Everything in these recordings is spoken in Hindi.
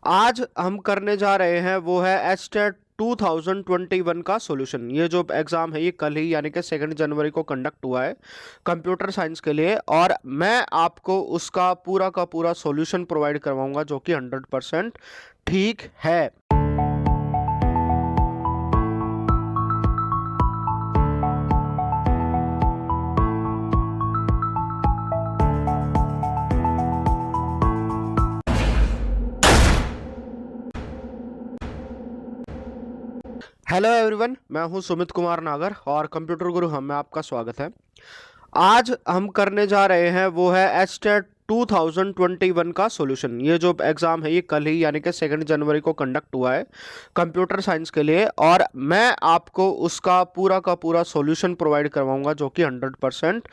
आज हम करने जा रहे हैं वो है एचटेट 2021 का सॉल्यूशन। ये जो एग्ज़ाम है ये कल ही यानी कि 2 जनवरी को कंडक्ट हुआ है कंप्यूटर साइंस के लिए, और मैं आपको उसका पूरा का पूरा सॉल्यूशन प्रोवाइड करवाऊंगा जो कि 100% ठीक है। हेलो एवरीवन, मैं हूं सुमित कुमार नागर और कंप्यूटर गुरु हम में आपका स्वागत है। आज हम करने जा रहे हैं वो है एचटेट 2021 का सॉल्यूशन। ये जो एग्ज़ाम है ये कल ही यानी कि 2 जनवरी को कंडक्ट हुआ है कंप्यूटर साइंस के लिए, और मैं आपको उसका पूरा का पूरा सॉल्यूशन प्रोवाइड करवाऊंगा जो कि 100%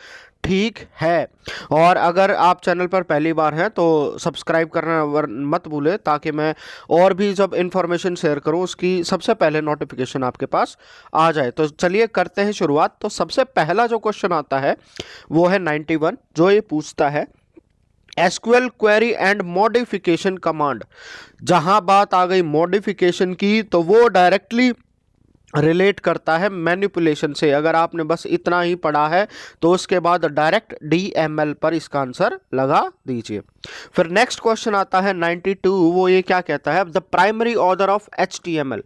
ठीक है। और अगर आप चैनल पर पहली बार हैं तो सब्सक्राइब करना मत भूलें, ताकि मैं और भी जब इंफॉर्मेशन शेयर करूं उसकी सबसे पहले नोटिफिकेशन आपके पास आ जाए। तो चलिए करते हैं शुरुआत। तो सबसे पहला जो क्वेश्चन आता है वो है 91, जो ये पूछता है SQL query and modification command. जहां बात आ गई मॉडिफिकेशन की तो वो डायरेक्टली रिलेट करता है मैनिपुलेशन से। अगर आपने बस इतना ही पढ़ा है तो उसके बाद डायरेक्ट डीएमएल पर इसका आंसर लगा दीजिए। फिर नेक्स्ट क्वेश्चन आता है 92, वो ये क्या कहता है, the primary author of HTML.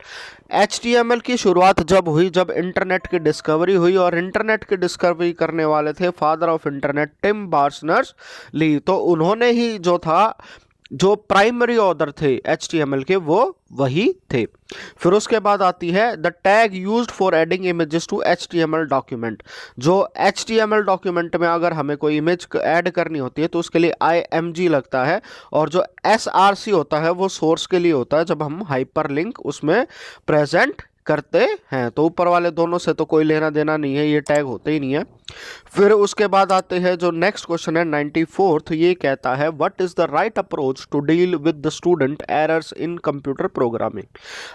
HTML की शुरुआत जब हुई, जब इंटरनेट की डिस्कवरी हुई, और इंटरनेट की डिस्कवरी करने वाले थे father of internet Tim Berners Lee. तो उन्होंने ही जो था, जो प्राइमरी ऑथर थे एचटीएमएल के, वो वही थे। फिर उसके बाद आती है the tag used for adding images to HTML document. जो एचटीएमएल डॉक्यूमेंट में अगर हमें कोई इमेज ऐड करनी होती है तो उसके लिए आईएमजी लगता है, और जो एसआरसी होता है वो सोर्स के लिए होता है जब हम हाइपरलिंक उसमें प्रेजेंट करते हैं। तो ऊपर वाले दोनों से तो कोई लेना देना नहीं है, ये टैग होते ही नहीं है। फिर उसके बाद आते हैं जो नेक्स्ट क्वेश्चन है 94th, ये कहता है what is the right approach to deal with the student errors in computer programming.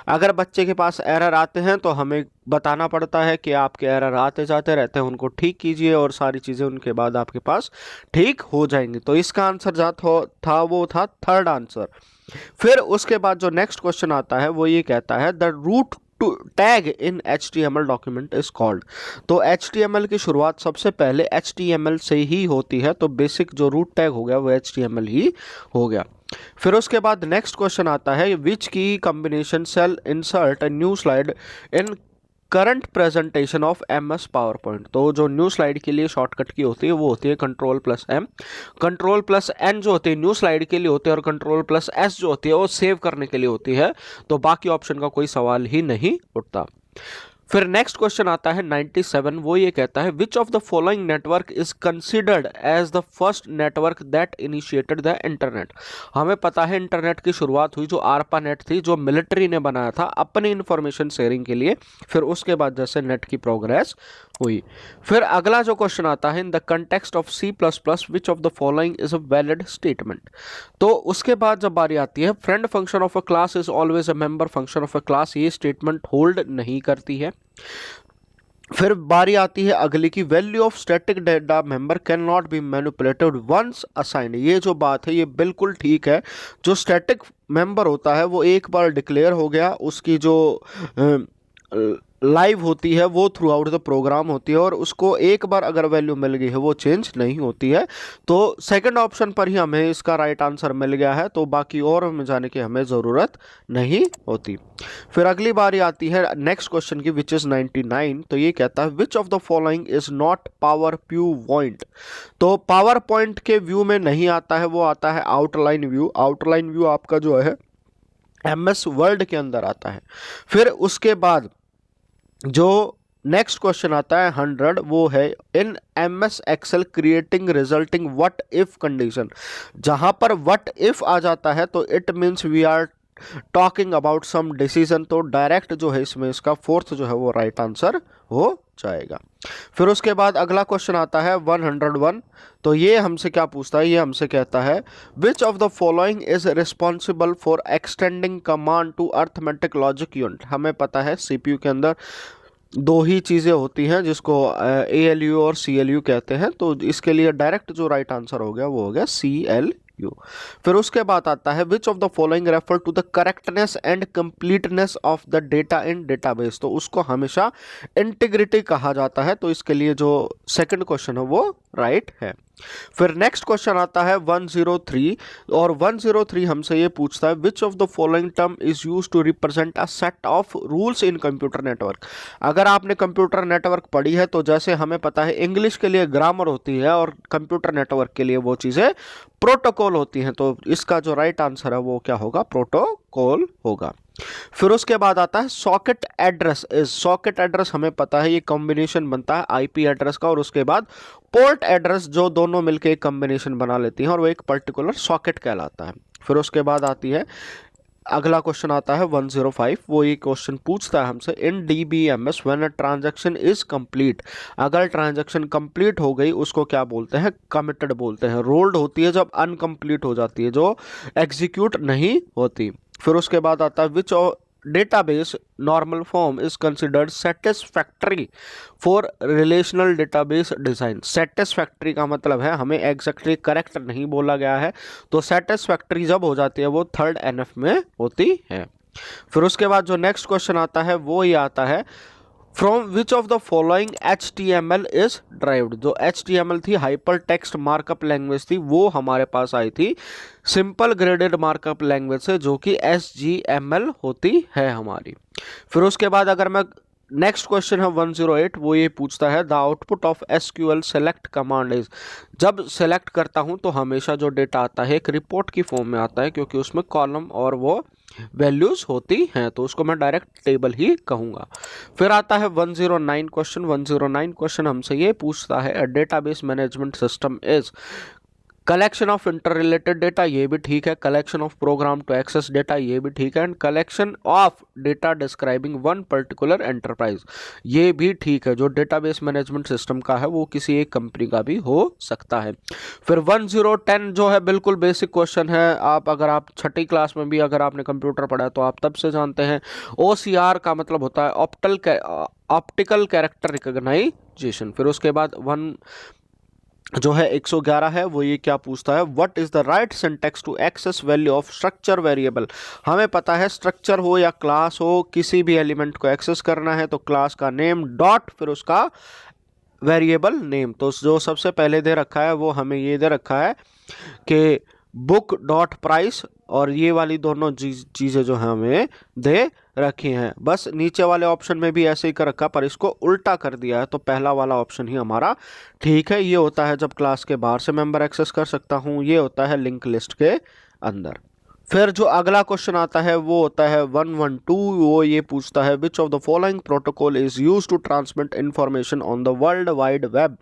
अगर बच्चे के पास एरर आते हैं तो हमें बताना पड़ता है कि आपके एरर आते जाते रहते हैं, उनको ठीक कीजिए और सारी चीज़ें उनके बाद आपके पास ठीक हो जाएंगी। तो इसका आंसर वो था थर्ड आंसर। फिर उसके बाद जो नेक्स्ट क्वेश्चन आता है वो ये कहता है the root to tag in HTML document is called. तो HTML की शुरुआत सबसे पहले HTML से ही होती है, तो बेसिक जो रूट टैग हो गया वो HTML ही हो गया। फिर उसके बाद नेक्स्ट क्वेश्चन आता है which key combination shall insert a new slide in current presentation of MS PowerPoint. तो जो न्यू स्लाइड के लिए शॉर्टकट की होती है वो होती है Ctrl+M। Ctrl+N जो होती है न्यू स्लाइड के लिए होती है, और Ctrl+S जो होती है वो सेव करने के लिए होती है। तो बाकी ऑप्शन का कोई सवाल ही नहीं उठता। फिर नेक्स्ट क्वेश्चन आता है 97, वो ये कहता है which of the following network is considered as the first network that initiated the internet. हमें पता है इंटरनेट की शुरुआत हुई जो आरपा नेट थी, जो मिलिट्री ने बनाया था अपनी इंफॉर्मेशन शेयरिंग के लिए। फिर उसके बाद जैसे नेट की प्रोग्रेस हुई। फिर अगला जो क्वेश्चन आता है in the context of C++ which of the following is a valid statement. तो उसके बाद जब बारी आती है friend function of a class is always a member function of a class, ये स्टेटमेंट होल्ड नहीं करती है। फिर बारी आती है अगली की value of static data member can not be manipulated once assigned. ये जो बात है ये बिल्कुल ठीक है। जो स्टैटिक मेंबर होता है वो एक बार डिक्लेयर हो गया, उसकी जो लाइव होती है वो थ्रू आउट द प्रोग्राम होती है, और उसको एक बार अगर वैल्यू मिल गई है वो चेंज नहीं होती है। तो सेकंड ऑप्शन पर ही हमें इसका राइट आंसर मिल गया है, तो बाकी और में जाने की हमें ज़रूरत नहीं होती। फिर अगली बारी आती है नेक्स्ट क्वेश्चन की विच इज़ 99। तो ये कहता है which of the following is not power view point. तो पावर पॉइंट के व्यू में नहीं आता है, वो आता है आउटलाइन व्यू। आउटलाइन व्यू आपका जो है MS वर्ड के अंदर आता है। फिर उसके बाद जो नेक्स्ट क्वेश्चन आता है 100, वो है in MS excel creating resulting what if condition. जहां पर व्हाट इफ आ जाता है तो it means we are talking about some decision. तो डायरेक्ट जो है इसमें इसका फोर्थ जो है वो राइट आंसर हो जाएगा। फिर उसके बाद अगला क्वेश्चन आता है 101। तो ये हमसे क्या पूछता है, ये हमसे कहता है which of the following is responsible for extending command to arithmetic logic unit. हमें पता है CPU के अंदर दो ही चीज़ें होती हैं जिसको ALU और CLU कहते हैं। तो इसके लिए डायरेक्ट जो राइट आंसर हो गया वो हो गया CLU। यू। फिर उसके बाद आता है which of the following refer to the correctness and completeness of the data in database, तो उसको हमेशा इंटीग्रिटी कहा जाता है, तो इसके लिए जो सेकंड क्वेश्चन है वो राइट है। फिर नेक्स्ट क्वेश्चन आता है 103, और 103 हमसे ये पूछता है which of the following term is use to represent a set of rules in computer network. अगर आपने कंप्यूटर नेटवर्क पढ़ी है तो जैसे हमें पता है इंग्लिश के लिए ग्रामर होती है और कंप्यूटर नेटवर्क के लिए वो चीज़ें प्रोटोकॉल होती हैं, तो इसका जो राइट आंसर है वो क्या होगा, प्रोटोकॉल होगा। फिर उसके बाद आता है सॉकेट एड्रेस। सॉकेट एड्रेस हमें पता है ये कॉम्बिनेशन बनता है आईपी एड्रेस का और उसके बाद पोर्ट एड्रेस, जो दोनों मिलकर एक कॉम्बिनेशन बना लेती हैं और वो एक पर्टिकुलर सॉकेट कहलाता है। फिर उसके बाद आती है अगला क्वेश्चन आता है 105, वो ये क्वेश्चन पूछता है हमसे इन DBMS when a transaction is complete. अगर ट्रांजैक्शन कंप्लीट हो गई उसको क्या बोलते हैं, कमिटेड बोलते हैं। रोल्ड होती है जब अनकंप्लीट हो जाती है, जो एग्जीक्यूट नहीं होती। फिर उसके बाद आता है which database normal form is considered satisfactory for relational database design. Satisfactory का मतलब है हमें एग्जैक्टली करेक्ट नहीं बोला गया है, तो सेटिस्फैक्ट्री जब हो जाती है वो थर्ड एनएफ में होती है। फिर उसके बाद जो नेक्स्ट क्वेश्चन आता है वो ये आता है from which of the following HTML is derived. जो HTML थी हाइपर टेक्स्ट मार्कअप लैंग्वेज थी, वो हमारे पास आई थी सिंपल ग्रेडेड मार्कअप लैंग्वेज से, जो कि SGML होती है हमारी। फिर उसके बाद अगर मैं नेक्स्ट क्वेश्चन है 108, वो ये पूछता है the output of SQL select command is. जब सेलेक्ट करता हूं तो हमेशा जो डेटा आता है एक रिपोर्ट की फॉर्म में आता है, क्योंकि उसमें कॉलम और वो वैल्यूज होती हैं, तो उसको मैं डायरेक्ट टेबल ही कहूंगा। फिर आता है 109 क्वेश्चन। 109 क्वेश्चन हमसे ये पूछता है database management system is collection of inter related data, ये भी ठीक है। Collection of program to access data, ये भी ठीक है। And collection of data describing one particular enterprise, ये भी ठीक है। जो डेटाबेस मैनेजमेंट सिस्टम का है वो किसी एक कंपनी का भी हो सकता है। फिर 1010 जो है बिल्कुल बेसिक क्वेश्चन है, अगर आप छठी क्लास में भी अगर आपने कंप्यूटर पढ़ा है तो आप तब से जानते हैं। OCR का मतलब होता है ऑप्टिकल कैरेक्टर रिकॉग्नाइजेशन। फिर उसके बाद जो है 111 है, वो ये क्या पूछता है what is the right syntax to access value of structure variable. हमें पता है स्ट्रक्चर हो या क्लास हो, किसी भी एलिमेंट को एक्सेस करना है तो क्लास का नेम डॉट फिर उसका वेरिएबल नेम। तो जो सबसे पहले दे रखा है वो हमें ये दे रखा है कि बुक डॉट प्राइस, और ये वाली दोनों चीज़ें जो है हमें दे रखी हैं। बस नीचे वाले ऑप्शन में भी ऐसे ही कर रखा, पर इसको उल्टा कर दिया है, तो पहला वाला ऑप्शन ही हमारा ठीक है। ये होता है जब क्लास के बाहर से मेंबर एक्सेस कर सकता हूँ, ये होता है लिंक लिस्ट के अंदर। फिर जो अगला क्वेश्चन आता है वो होता है 112, वो ये पूछता है which of the following protocol is use to transmit information on the world wide web.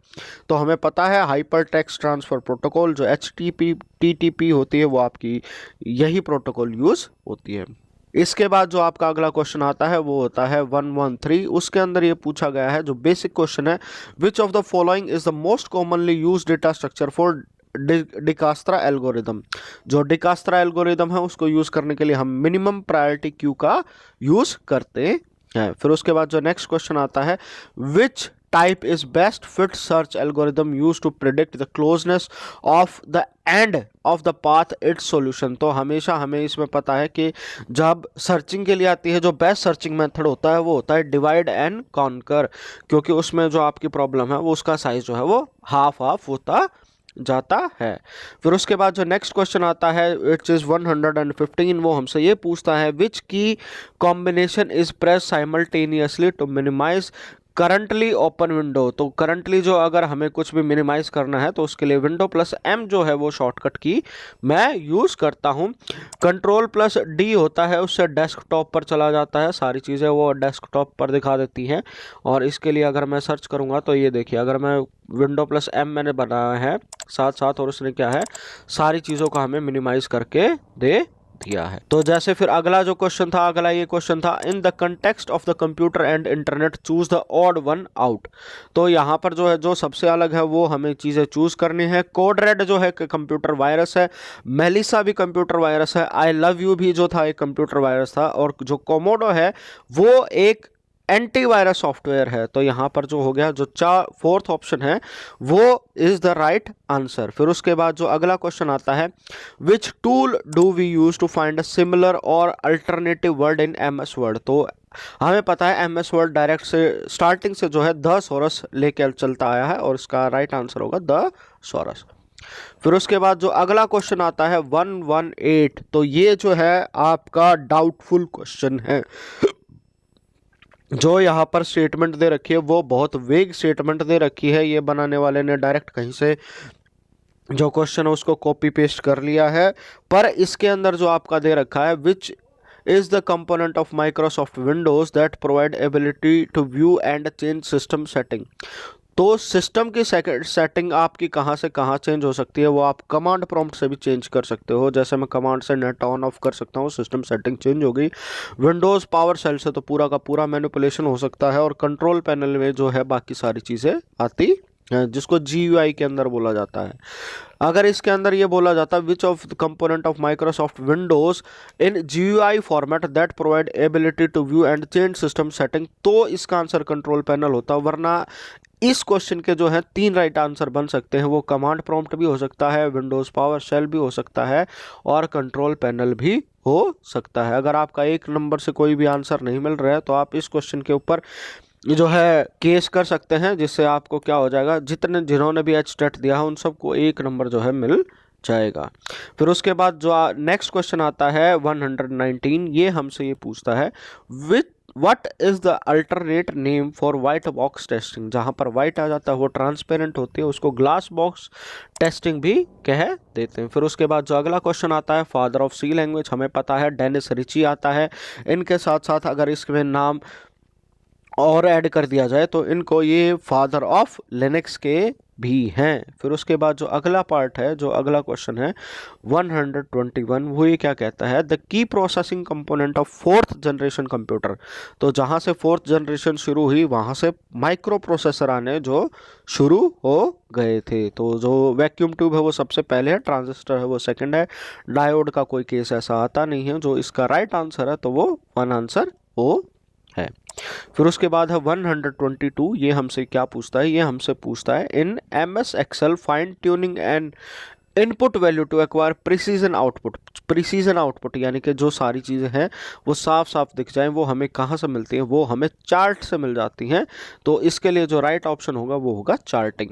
तो हमें पता है हाइपर टेक्स्ट ट्रांसफर प्रोटोकॉल जो HTTP होती है वो आपकी यही प्रोटोकॉल यूज होती है। इसके बाद जो आपका अगला क्वेश्चन आता है वो होता है 113, उसके अंदर ये पूछा गया है जो बेसिक क्वेश्चन है which of the following is the most commonly use data structure for Dijkstra algorithm. जो डिकास्त्रा एल्गोरिदम है उसको यूज करने के लिए हम मिनिमम प्रायोरिटी क्यू का यूज करते हैं। फिर उसके बाद जो नेक्स्ट क्वेश्चन आता है which type is best fit search algorithm use to predict the closeness of the end of the path its solution. तो हमेशा हमें इसमें पता है कि जब सर्चिंग के लिए आती है जो बेस्ट सर्चिंग मेथड होता है वो होता है डिवाइड एंड कॉन्कर, क्योंकि उसमें जो आपकी प्रॉब्लम है वो उसका साइज जो है वो हाफ होता जाता है। फिर उसके बाद जो नेक्स्ट क्वेश्चन आता है इट्स इज 115, वो हमसे ये पूछता है which key combination is press simultaneously to minimize currently open window. तो करंटली जो अगर हमें कुछ भी मिनिमाइज करना है तो उसके लिए विंडो प्लस M जो है वो शॉर्टकट की मैं यूज़ करता हूँ। कंट्रोल प्लस D होता है, उससे डेस्कटॉप पर चला जाता है, सारी चीज़ें वो डेस्कटॉप पर दिखा देती हैं। और इसके लिए अगर मैं सर्च करूँगा तो ये देखिए, अगर मैं विंडो प्लस M मैंने बनाया है साथ साथ, और उसने क्या है सारी चीज़ों को हमें मिनिमाइज करके दे दिया है। तो जैसे फिर अगला जो क्वेश्चन था, अगला ये क्वेश्चन था इन the context of the computer and internet choose the odd one out. तो यहाँ पर जो है जो सबसे अलग है वो हमें चीज़ें चूज करनी है। कोड रेड जो है कंप्यूटर वायरस है, मेलिसा भी कंप्यूटर वायरस है, आई लव यू भी जो था एक कंप्यूटर वायरस था, और जो कोमोडो है वो एक एंटीवायरस सॉफ्टवेयर है। तो यहाँ पर जो हो गया, जो फोर्थ ऑप्शन है वो इज द राइट आंसर। फिर उसके बाद जो अगला क्वेश्चन आता है, which tool do we use to find a similar और alternative word in MS Word. तो हमें पता है एमएस वर्ड डायरेक्ट से स्टार्टिंग से जो है द सॉरस लेकर चलता आया है और इसका राइट आंसर होगा द सॉरस। फिर उसके बाद जो अगला क्वेश्चन आता है 118, तो ये जो है आपका डाउटफुल क्वेश्चन है। जो यहाँ पर स्टेटमेंट दे रखी है वो बहुत वेग स्टेटमेंट दे रखी है। ये बनाने वाले ने डायरेक्ट कहीं से जो क्वेश्चन है उसको कॉपी पेस्ट कर लिया है। पर इसके अंदर जो आपका दे रखा है, विच is the component of Microsoft Windows that provide ability to view and change system setting। तो सिस्टम की सेटिंग आपकी कहाँ से कहाँ चेंज हो सकती है, वो आप कमांड प्रॉम्प्ट से भी चेंज कर सकते हो। जैसे मैं कमांड से नेट ऑन ऑफ कर सकता हूँ, सिस्टम सेटिंग चेंज हो गई। विंडोज़ पावर सेल से तो पूरा का पूरा मैनिपुलेशन हो सकता है। और कंट्रोल पैनल में जो है बाकी सारी चीज़ें आती हैं, जिसको GUI के अंदर बोला जाता है। अगर इसके अंदर ये बोला जाता है which of the component of Microsoft Windows in GUI format that provide ability to view and change system setting, तो इसका आंसर कंट्रोल पैनल होता। वरना इस क्वेश्चन के जो है 3 राइट आंसर बन सकते हैं। वो कमांड प्रॉम्प्ट भी हो सकता है, विंडोज पावर शेल भी हो सकता है और कंट्रोल पैनल भी हो सकता है। अगर आपका एक नंबर से कोई भी आंसर नहीं मिल रहा है तो आप इस क्वेश्चन के ऊपर जो है केस कर सकते हैं, जिससे आपको क्या हो जाएगा, जिन्होंने भी HTET दिया है उन सबको 1 नंबर जो है मिल जाएगा। फिर उसके बाद जो नेक्स्ट क्वेश्चन आता है 119, ये हमसे ये पूछता है what is the alternate name for white box testing. जहां पर वाइट आ जाता है वो ट्रांसपेरेंट होती है, उसको ग्लास बॉक्स टेस्टिंग भी कह देते हैं। फिर उसके बाद जो अगला क्वेश्चन आता है, फादर ऑफ सी लैंग्वेज, हमें पता है डेनिस रिची आता है। इनके साथ साथ अगर इसमें नाम और ऐड कर दिया जाए तो इनको ये फादर ऑफ लिनक्स के भी हैं। फिर उसके बाद जो अगला पार्ट है, जो अगला क्वेश्चन है 121, वो ये क्या कहता है, the key processing component of 4th generation computer. तो जहाँ से 4th जनरेशन शुरू हुई वहाँ से माइक्रो प्रोसेसर आने जो शुरू हो गए थे। तो जो वैक्यूम ट्यूब है वो सबसे पहले है, ट्रांजिस्टर है वो सेकंड है, डायोड का कोई केस ऐसा आता नहीं है। जो इसका राइट आंसर है तो वो 1 आंसर ओ है। फिर उसके बाद है 122, ये हमसे क्या पूछता है, ये हमसे पूछता है in MS Excel fine tuning and input value to acquire precision output. Precision output यानी कि जो सारी चीज़ें हैं वो साफ साफ दिख जाएं, वो हमें कहाँ से मिलती हैं, वो हमें चार्ट से मिल जाती हैं। तो इसके लिए जो राइट ऑप्शन होगा वो होगा चार्टिंग।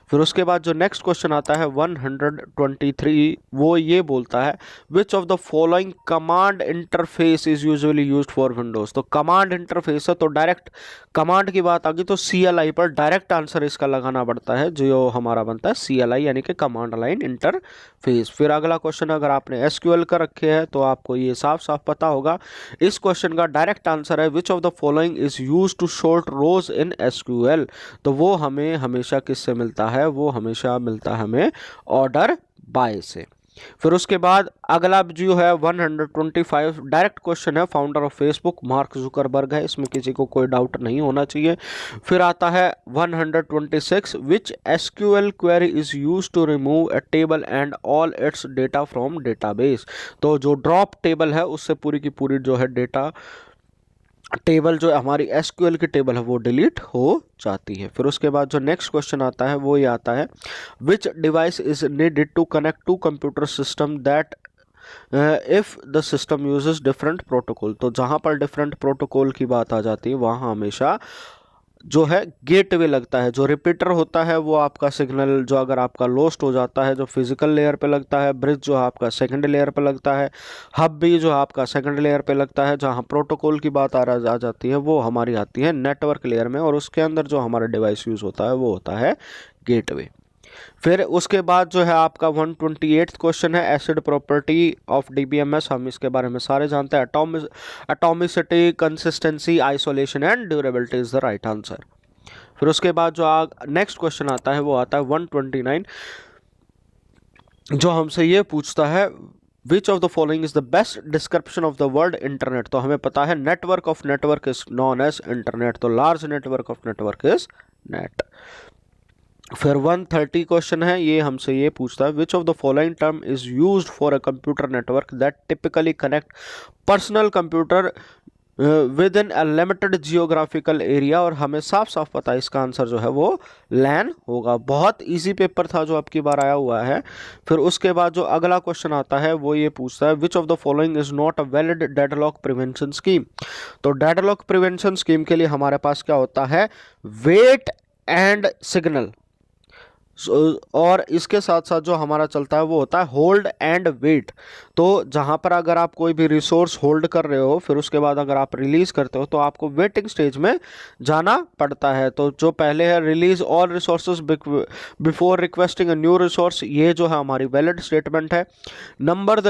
फिर उसके बाद जो नेक्स्ट क्वेश्चन आता है 123, वो ये बोलता है which of the following command interface is usually used for Windows. तो कमांड इंटरफेस है तो डायरेक्ट कमांड की बात आ गई तो CLI पर डायरेक्ट आंसर इसका लगाना पड़ता है, जो हमारा बनता है CLI यानी कि कमांड लाइन इंटरफेस। फिर अगला क्वेश्चन, अगर आपने SQL कर रखे हैं तो आपको ये साफ साफ पता होगा। इस क्वेश्चन का डायरेक्ट आंसर है which of the following is used to sort rows in SQL। तो वो हमें हमेशा किससे मिलता है, वो हमेशा मिलता है हमें ऑर्डर बाय से। फिर उसके बाद अगला जो है 125 डायरेक्ट क्वेश्चन है, founder of Facebook mark Zuckerberg है, इसमें किसी को कोई डाउट नहीं होना चाहिए। फिर आता है 126, which SQL query is use to remove a table and all its data from database. तो जो ड्रॉप टेबल है उससे पूरी की पूरी जो है डेटा टेबल जो हमारी SQL की टेबल है वो डिलीट हो जाती है। फिर उसके बाद जो नेक्स्ट क्वेश्चन आता है वो ये आता है which device is needed to connect to computer system that if the system uses different protocol. तो जहाँ पर डिफरेंट प्रोटोकॉल की बात आ जाती है वहाँ हमेशा जो है गेटवे लगता है। जो रिपीटर होता है वो आपका सिग्नल जो अगर आपका लॉस्ट हो जाता है जो फिजिकल लेयर पे लगता है, ब्रिज जो आपका सेकंड लेयर पे लगता है, हब भी जो आपका सेकंड लेयर पे लगता है। जहाँ प्रोटोकॉल की बात आ जाती है वो हमारी आती है नेटवर्क लेयर में, और उसके अंदर जो हमारा डिवाइस यूज़ होता है वो होता है गेटवे। फिर उसके बाद जो है आपका 128 क्वेश्चन है एसिड प्रॉपर्टी ऑफ DBMS। हम इसके बारे में सारे जानते हैं, atomicity, consistency, isolation and durability is the right answer. फिर उसके बाद जो नेक्स्ट क्वेश्चन आता है वो आता है 129, जो हमसे ये पूछता है which of the following is the best description of the word internet. तो हमें पता है network of network is known as internet, तो large network of network is net. फिर 130 क्वेश्चन है, ये हमसे ये पूछता है which of the following term is used for a computer network that typically connect personal computer within a limited geographical area, और हमें साफ साफ पता है इसका आंसर जो है वो लैन होगा। बहुत इजी पेपर था जो अब की बार आया हुआ है। फिर उसके बाद जो अगला क्वेश्चन आता है वो ये पूछता है which of the following is not a valid deadlock prevention scheme. तो डेडलॉक प्रिवेंशन स्कीम के लिए हमारे पास क्या होता है, वेट एंड सिग्नल, और इसके साथ साथ जो हमारा चलता है वो होता है होल्ड एंड वेट। तो जहां पर अगर आप कोई भी रिसोर्स होल्ड कर रहे हो, फिर उसके बाद अगर आप रिलीज करते हो तो आपको वेटिंग स्टेज में जाना पड़ता है। तो जो पहले है release all resources before requesting a new resource, ये जो है हमारी वैलिड स्टेटमेंट है। Number the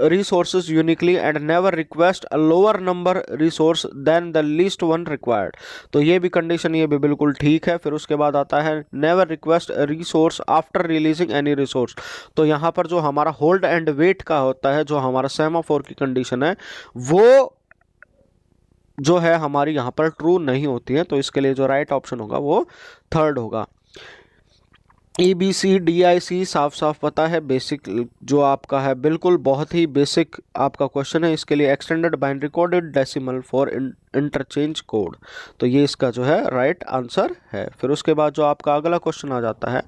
resources uniquely and never request a lower number resource than the least one required, तो ये भी कंडीशन ये भी बिल्कुल ठीक है। फिर उसके बाद आता है never request resource after releasing any resource. तो यहाँ पर जो हमारा होल्ड एंड वेट का होता है, जो हमारा सेमाफोर की कंडीशन है, वो जो है हमारी यहाँ पर ट्रू नहीं होती है। तो इसके लिए जो राइट ऑप्शन होगा वो थर्ड होगा। EBCDIC साफ साफ पता है, बेसिक जो आपका है बिल्कुल बहुत ही बेसिक आपका क्वेश्चन है। इसके लिए extended binary coded decimal for interchange code, तो ये इसका जो है राइट आंसर है। फिर उसके बाद जो आपका अगला क्वेश्चन आ जाता है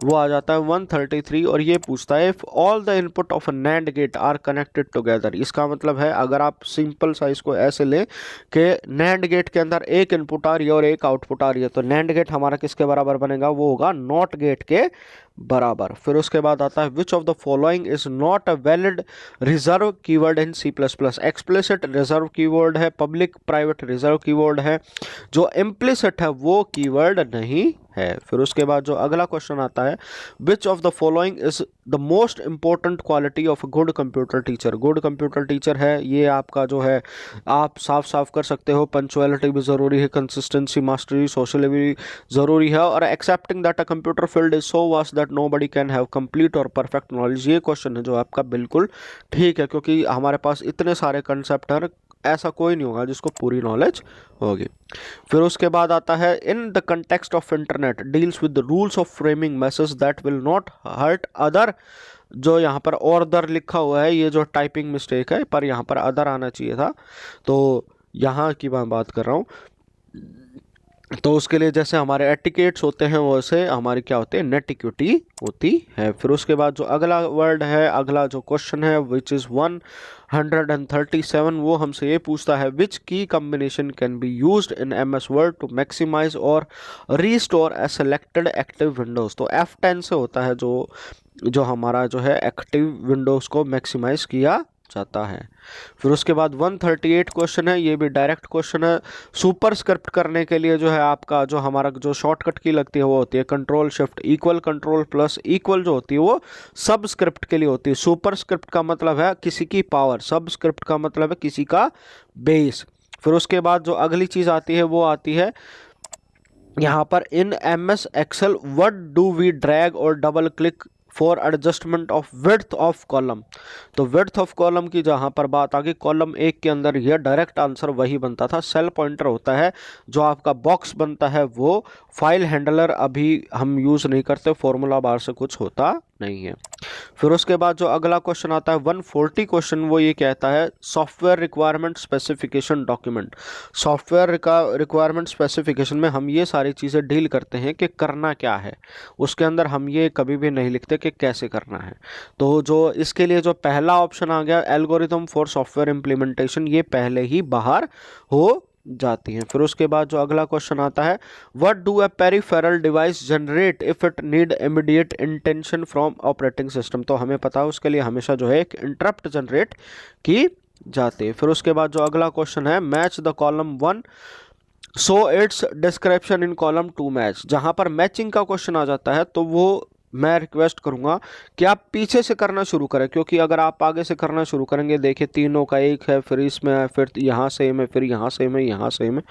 वो आ जाता है 133, और ये पूछता है if all the input of a NAND gate are connected together. इसका मतलब है अगर आप सिंपल सा इसको ऐसे लें कि नैंड गेट के अंदर एक इनपुट आ रही है और एक आउटपुट आ रही है, तो नैंड गेट हमारा किसके बराबर बनेगा, वो होगा नॉट गेट के बराबर। फिर उसके बाद आता है which of the following is not a valid reserve keyword in C++। Explicit reserve keyword है, पब्लिक प्राइवेट रिजर्व कीवर्ड है, जो इम्प्लिसिट है वो कीवर्ड नहीं है। फिर उसके बाद जो अगला क्वेश्चन आता है which of the following is the most important quality of good computer teacher. Good computer teacher है ये आपका जो है आप साफ साफ कर सकते हो, पंचुअलिटी भी ज़रूरी है, कंसिस्टेंसी, मास्टरी, सोशल भी ज़रूरी है, और accepting that a computer field is so vast that nobody can have complete और परफेक्ट नॉलेज। ये क्वेश्चन है जो आपका बिल्कुल ठीक है, क्योंकि हमारे पास इतने सारे कंसेप्ट हैं, ऐसा कोई नहीं होगा जिसको पूरी नॉलेज होगी। फिर उसके बाद आता है in the context of internet deals with the rules of framing message that will not hurt other. जो यहाँ पर और दर लिखा हुआ है ये जो टाइपिंग मिस्टेक है, पर यहाँ पर अदर आना चाहिए था, तो यहाँ की मैं बात कर रहा हूँ। तो उसके लिए जैसे हमारे एटिकेट्स होते हैं वैसे हमारी क्या होते हैं, नेटिक्विटी होती है। फिर उसके बाद जो अगला वर्ड है, अगला जो क्वेश्चन है विच इज़ 137, वो हमसे ये पूछता है which key combination can be used in MS Word to maximize और restore a selected active windows. तो F10 से होता है जो हमारा जो है एक्टिव विंडोज को मैक्सिमाइज किया जाता है। फिर उसके बाद 138 क्वेश्चन है, ये भी डायरेक्ट क्वेश्चन है। सुपर स्क्रिप्ट करने के लिए जो है आपका जो हमारा जो शॉर्टकट की लगती है वो होती है control shift equal, control plus equal जो होती है वो सब स्क्रिप्ट के लिए होती है। सुपर स्क्रिप्ट का मतलब है किसी की पावर, सब स्क्रिप्ट का मतलब है किसी का बेस। फिर उसके बाद जो अगली चीज़ आती है वो आती है यहाँ पर in MS Excel what do we drag और double click for adjustment of width of column. तो विड्थ ऑफ कॉलम की जहाँ पर बात आ गई, कॉलम एक के अंदर यह डायरेक्ट आंसर वही बनता था। सेल पॉइंटर होता है, जो आपका बॉक्स बनता है वो फाइल हैंडलर अभी हम यूज़ नहीं करते, फॉर्मूला बार से कुछ होता नहीं है। फिर उसके बाद जो अगला क्वेश्चन आता है 140 क्वेश्चन, वो ये कहता है software requirement specification document. Software requirement specification में हम ये सारी चीज़ें डील करते हैं कि करना क्या है, उसके अंदर हम ये कभी भी नहीं लिखते कि कैसे करना है। तो जो इसके लिए जो पहला ऑप्शन आ गया एल्गोरिथम फॉर सॉफ्टवेयर इम्प्लीमेंटेशन, ये पहले ही बाहर हो जाती हैं। फिर उसके बाद जो अगला क्वेश्चन आता है what do a peripheral device generate if it need immediate intention from operating system. तो हमें पता है उसके लिए हमेशा जो है एक इंटरप्ट जनरेट की जाती है। फिर उसके बाद जो अगला क्वेश्चन है match the column 1 so it's description in column 2 match. जहां पर मैचिंग का क्वेश्चन आ जाता है तो वो मैं रिक्वेस्ट करूंगा कि आप पीछे से करना शुरू करें, क्योंकि अगर आप आगे से करना शुरू करेंगे, देखिए तीनों का एक है, फिर इसमें है, फिर यहाँ सेम है, फिर यहाँ सेम है, यहाँ सेम है,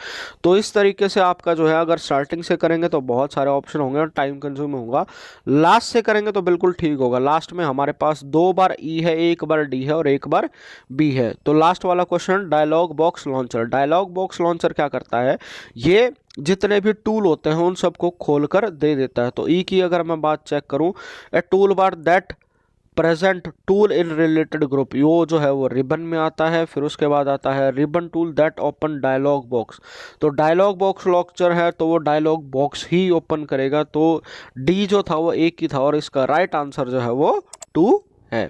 तो इस तरीके से आपका जो है अगर स्टार्टिंग से करेंगे तो बहुत सारे ऑप्शन होंगे और टाइम कंज्यूम होगा। लास्ट से करेंगे तो बिल्कुल ठीक होगा। लास्ट में हमारे पास 2 बार ई है, 1 बार डी है और 1 बार बी है। तो लास्ट वाला question dialog box launcher. Dialog box launcher क्या करता है, ये जितने भी टूल होते हैं उन सबको खोल कर दे देता है। तो ई की अगर मैं बात चेक करूं, a tool bar that present tool in related group, यो जो है वो रिबन में आता है। फिर उसके बाद आता है ribbon tool that open dialog box, तो डायलॉग बॉक्स लॉन्चर है तो वो डायलॉग बॉक्स ही ओपन करेगा, तो डी जो था वो एक ही था और इसका राइट आंसर जो है वो 2 है।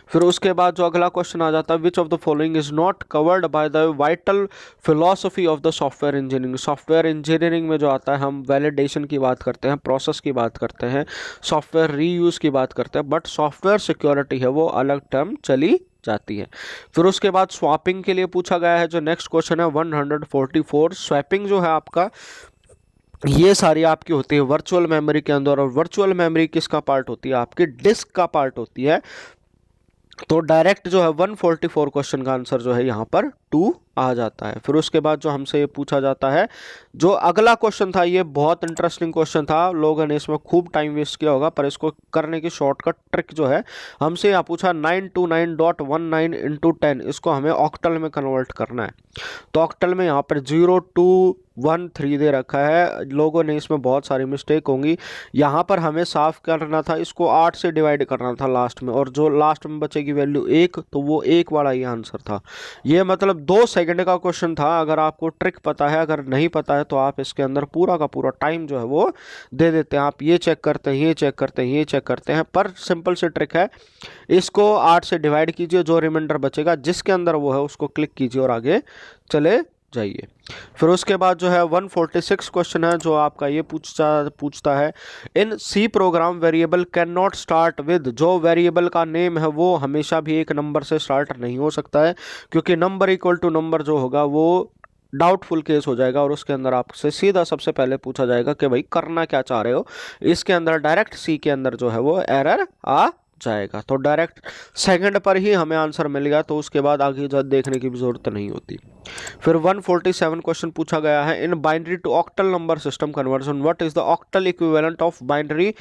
फिर उसके बाद जो अगला क्वेश्चन आ जाता है, which of the following is not covered by the vital philosophy of the software engineering. Software engineering में जो आता है हम वैलिडेशन की बात करते हैं, प्रोसेस की बात करते हैं, सॉफ्टवेयर रीयूज की बात करते हैं, बट सॉफ्टवेयर सिक्योरिटी है वो अलग टर्म चली जाती है। फिर उसके बाद स्वैपिंग के लिए पूछा गया है जो नेक्स्ट क्वेश्चन है 144। स्वैपिंग जो है आपका, ये सारी आपकी होती है वर्चुअल मेमोरी के अंदर, और वर्चुअल मेमोरी किसका पार्ट होती है, आपकी डिस्क का पार्ट होती है। तो डायरेक्ट जो है 144 क्वेश्चन का आंसर जो है यहाँ पर 2 आ जाता है। फिर उसके बाद जो हमसे ये पूछा जाता है, जो अगला क्वेश्चन था ये बहुत इंटरेस्टिंग क्वेश्चन था, लोगों ने इसमें खूब टाइम वेस्ट किया होगा, पर इसको करने की शॉर्टकट ट्रिक जो है हमसे यहाँ पूछा 929.19 इंटू 10, इसको हमें ऑक्टल में कन्वर्ट करना है। तो ऑक्टल में यहाँ पर 0213 दे रखा है, लोगों ने इसमें बहुत सारी मिस्टेक होंगी। यहाँ पर हमें साफ करना था, इसको 8 से डिवाइड करना था लास्ट में, और जो लास्ट में बचेगी वैल्यू 1, तो वो 1 वाला ही आंसर था। ये मतलब 2 सेकंड का क्वेश्चन था। अगर आपको ट्रिक पता है, अगर नहीं पता है तो आप इसके अंदर पूरा का पूरा टाइम जो है वो दे देते हैं। आप ये चेक करते हैं, ये चेक करते हैं, ये चेक करते हैं, पर सिंपल सी ट्रिक है, इसको 8 से डिवाइड कीजिए, जो रिमाइंडर बचेगा जिसके अंदर वो है उसको क्लिक कीजिए और आगे चले जाइए। फिर उसके बाद जो है 146 क्वेश्चन है जो आपका ये पूछता है, in C program variable can not start with, जो वेरिएबल का नेम है वो हमेशा भी एक नंबर से स्टार्ट नहीं हो सकता है, क्योंकि नंबर इक्वल टू नंबर जो होगा वो डाउटफुल केस हो जाएगा, और उसके अंदर आपसे सीधा सबसे पहले पूछा जाएगा कि भाई करना क्या चाह रहे हो। इसके अंदर डायरेक्ट सी के अंदर जो है वो एरर आ जाएगा, तो डायरेक्ट सेकंड पर ही हमें आंसर मिल गया, तो उसके बाद आगे देखने की भी जरूरत नहीं होती। फिर 147 क्वेश्चन पूछा गया है, in binary to octal number system conversion what is the octal equivalent of binary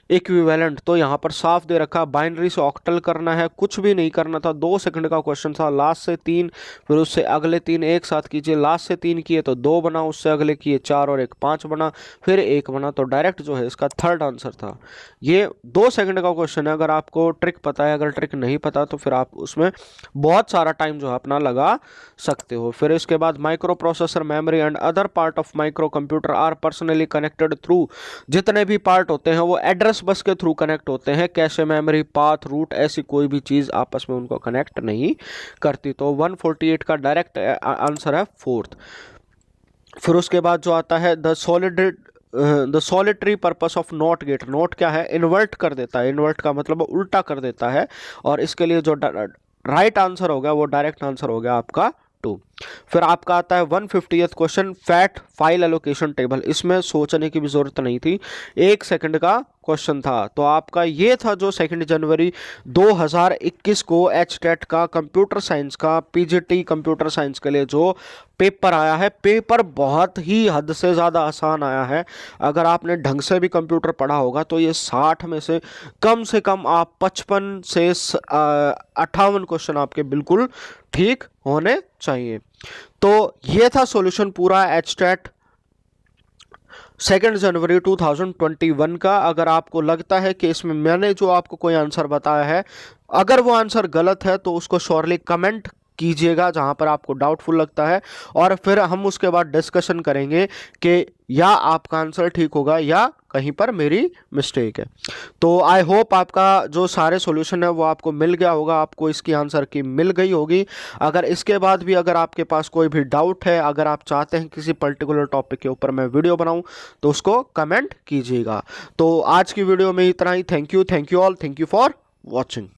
equivalent. तो यहाँ पर साफ दे रखा, बाइनरी से ऑक्टल करना है, कुछ भी नहीं करना था। 2 सेकंड का क्वेश्चन था, लास्ट से 3, फिर उससे अगले 3 एक साथ कीजिए, लास्ट से 3 किए तो 2 बना, उससे अगले किए 4 और 1 5 बना, फिर 1 बना, तो डायरेक्ट जो है इसका थर्ड आंसर था। ये 2 सेकंड का क्वेश्चन है, अगर आपको ट्रिक पता है, अगर ट्रिक नहीं पता तो फिर आप उसमें बहुत सारा टाइम जो है अपना लगा सकते हो। फिर इसके बाद micro processor memory and other part of micro computer are personally connected through, जितने भी पार्ट होते हैं वो एड्रेस बस के थ्रू कनेक्ट होते हैं, कैशे मेमोरी, पाथ, रूट, ऐसी कोई भी चीज आपस में उनको कनेक्ट नहीं करती। तो 148 का डायरेक्ट आंसर है 4th। फिर उसके बाद जो आता है the solitary purpose of not gate, not क्या है, इन्वर्ट कर देता है, इन्वर्ट का मतलब उल्टा कर देता है, और इसके लिए जो राइट आंसर हो गया वो डायरेक्ट आंसर हो गया आपका 2। फिर आपका आता है 150th question, fat file allocation table, इसमें सोचने की भी जरूरत नहीं थी, 1 सेकंड का क्वेश्चन था। तो आपका ये था जो 2 जनवरी 2021 को एचटेट का कंप्यूटर साइंस का पीजीटी कंप्यूटर साइंस के लिए जो पेपर आया है। पेपर बहुत ही हद से ज़्यादा आसान आया है, अगर आपने ढंग से भी कंप्यूटर पढ़ा होगा तो ये 60 में से कम आप 55 से 58 क्वेश्चन आपके बिल्कुल ठीक होने चाहिए। तो ये था सॉल्यूशन पूरा एचटेट 2 जनवरी 2021 का। अगर आपको लगता है कि इसमें मैंने जो आपको कोई आंसर बताया है, अगर वो आंसर गलत है तो उसको श्योरली कमेंट कीजिएगा जहां पर आपको डाउटफुल लगता है, और फिर हम उसके बाद डिस्कशन करेंगे कि या आपका आंसर ठीक होगा या कहीं पर मेरी मिस्टेक है। तो आई होप आपका जो सारे सॉल्यूशन है वो आपको मिल गया होगा, आपको इसकी आंसर की मिल गई होगी। अगर इसके बाद भी अगर आपके पास कोई भी डाउट है, अगर आप चाहते हैं किसी पर्टिकुलर टॉपिक के ऊपर मैं वीडियो बनाऊं, तो उसको कमेंट कीजिएगा। तो आज की वीडियो में इतना ही। Thank you all, thank you for watching.